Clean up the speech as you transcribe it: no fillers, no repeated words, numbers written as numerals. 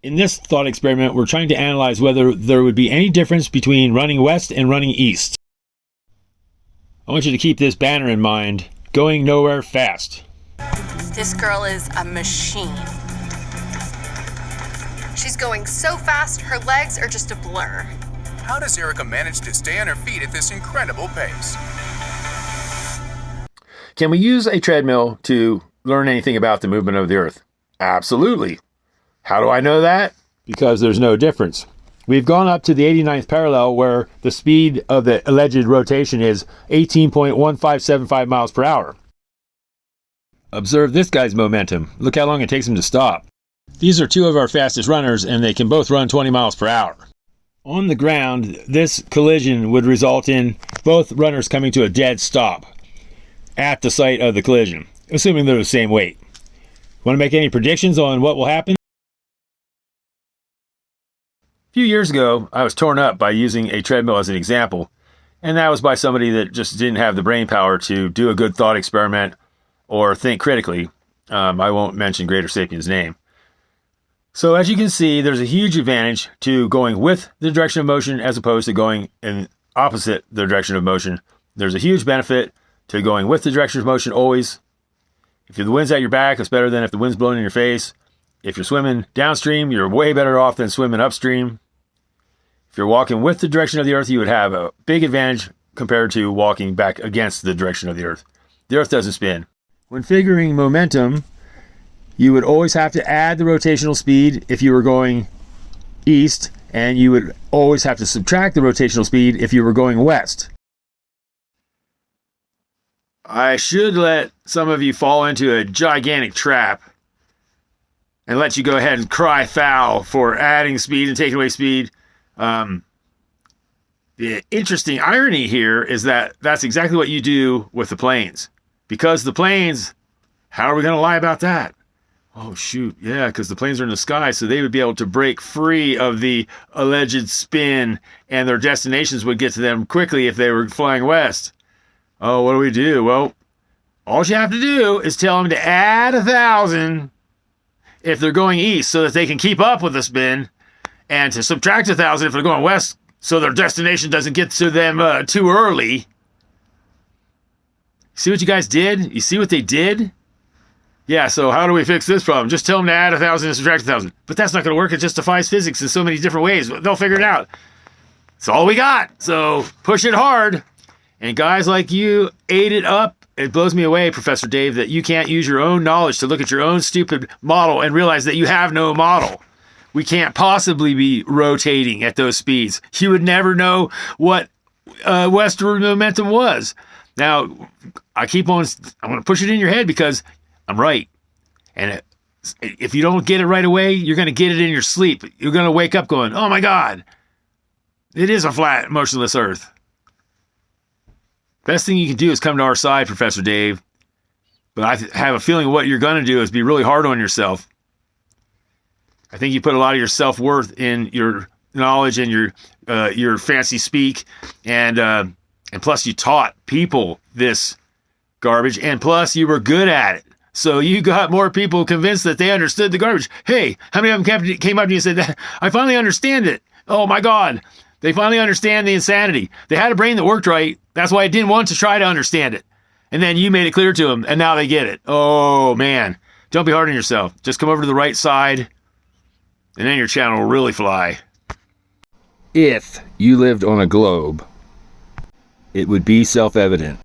In this thought experiment, we're trying to analyze whether there would be any difference between running west and running east. I want you to keep this banner in mind: going nowhere fast. This girl is a machine. She's going so fast, her legs are just a blur. How does Erica manage to stay on her feet at this incredible pace? Can we use a treadmill to learn anything about the movement of the Earth? Absolutely. How do I know that? Because there's no difference. We've gone up to the 89th parallel where the speed of the alleged rotation is 18.1575 miles per hour. Observe this guy's momentum. Look how long it takes him to stop. These are two of our fastest runners, and they can both run 20 miles per hour. On the ground, this collision would result in both runners coming to a dead stop at the site of the collision, assuming they're the same weight. Want to make any predictions on what will happen? A few years ago, I was torn up by using a treadmill as an example, and that was by somebody that just didn't have the brain power to do a good thought experiment or think critically. I won't mention Greater Sapien's name. So as you can see, there's a huge advantage to going with the direction of motion as opposed to going in opposite the direction of motion. There's a huge benefit to going with the direction of motion always. If the wind's at your back, it's better than if the wind's blowing in your face. If you're swimming downstream, you're way better off than swimming upstream. If you're walking with the direction of the Earth, you would have a big advantage compared to walking back against the direction of the Earth. The Earth doesn't spin. When figuring momentum, you would always have to add the rotational speed if you were going east, and you would always have to subtract the rotational speed if you were going west. I should let some of you fall into a gigantic trap and let you go ahead and cry foul for adding speed and taking away speed. The interesting irony here is that that's exactly what you do with the planes. Because the planes, how are we going to lie about that? Oh, shoot. Yeah, because the planes are in the sky, so they would be able to break free of the alleged spin, and their destinations would get to them quickly if they were flying west. Oh, what do we do? Well, all you have to do is tell them to add 1,000 if they're going east so that they can keep up with the spin, and to subtract 1,000 if they're going west so their destination doesn't get to them too early. See what you guys did? You see what they did? Yeah, so how do we fix this problem? Just tell them to add 1,000 and subtract 1,000. But that's not going to work. It just defies physics in so many different ways. They'll figure it out. It's all we got. So push it hard. And guys like you ate it up. It blows me away, Professor Dave, that you can't use your own knowledge to look at your own stupid model and realize that you have no model. We can't possibly be rotating at those speeds. You would never know what westward momentum was. Now, I'm going to push it in your head because I'm right. And if you don't get it right away, you're going to get it in your sleep. You're going to wake up going, oh my God, it is a flat, motionless Earth. Best thing you can do is come to our side, Professor Dave. But I have a feeling what you're going to do is be really hard on yourself. I think you put a lot of your self-worth in your knowledge and your fancy speak. And plus you taught people this garbage. And plus you were good at it. So you got more people convinced that they understood the garbage. Hey, how many of them came up to you and said, that I finally understand it. Oh my God. They finally understand the insanity. They had a brain that worked right. That's why I didn't want to try to understand it. And then you made it clear to them, and now they get it. Oh, man. Don't be hard on yourself. Just come over to the right side, and then your channel will really fly. If you lived on a globe, it would be self-evident